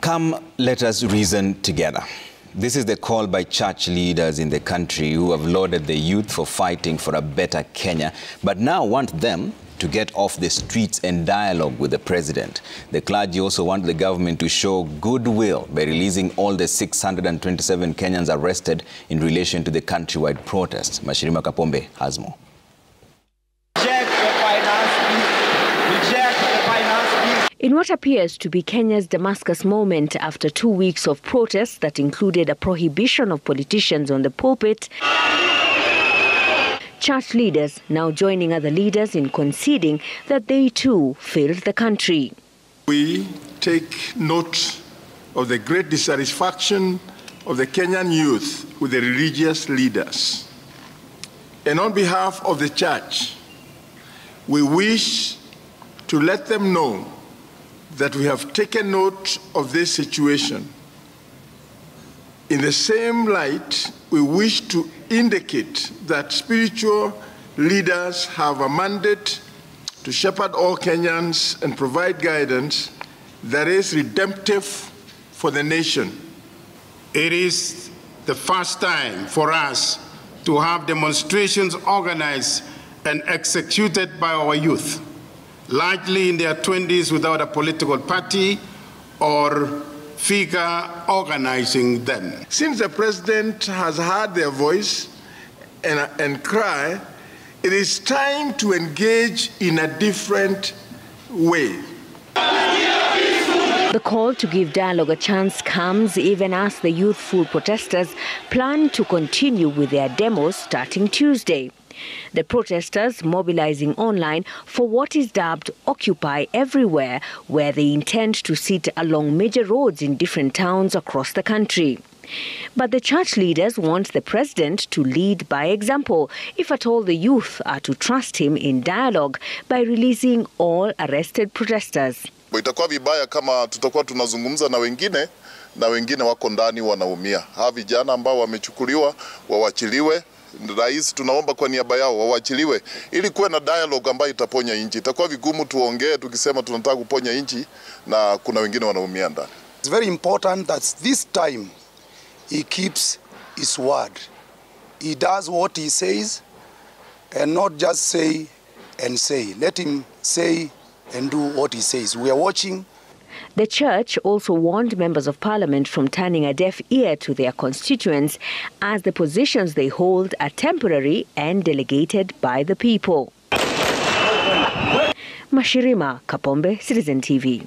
Come, let us reason together. This is the call by church leaders in the country who have lauded the youth for fighting for a better Kenya, but now want them to get off the streets and dialogue with the president. The clergy also want the government to show goodwill by releasing all the 627 Kenyans arrested in relation to the countrywide protests. Mashirima Kapombe has more. In what appears to be Kenya's Damascus moment after 2 weeks of protests that included a prohibition of politicians on the pulpit, church leaders now joining other leaders in conceding that they too failed the country. We take note of the great dissatisfaction of the Kenyan youth with the religious leaders. And on behalf of the church, we wish to let them know that we have taken note of this situation. In the same light, we wish to indicate that spiritual leaders have a mandate to shepherd all Kenyans and provide guidance that is redemptive for the nation. It is the first time for us to have demonstrations organized and executed by our youth, largely in their 20s without a political party or figure organizing them. Since the president has heard their voice and cry, it is time to engage in a different way. The call to give dialogue a chance comes even as the youthful protesters plan to continue with their demos starting Tuesday. The protesters mobilizing online for what is dubbed Occupy Everywhere, where they intend to sit along major roads in different towns across the country. But the church leaders want the president to lead by example, if at all the youth are to trust him in dialogue, by releasing all arrested protesters. Itakuwa vibaya kama tutakuwa tunazungumza na wengine wako ndani wanaumia. Hawa vijana ambao wamechukuliwa wawachiliwe. Rais, tunaomba kwa niaba yao wawachiliwe ili kuwe na dialogue ambayo itaponya nchi. Itakuwa vigumu tuongee tukisema tunataka kuponya nchi na kuna wengine wanaumia ndani. It's very important that this time he keeps his word. He does what he says and not just say and say. Let him say and do what he says. We are watching. The church also warned members of parliament from turning a deaf ear to their constituents, as the positions they hold are temporary and delegated by the people. Mashirima Kapombe, Citizen TV.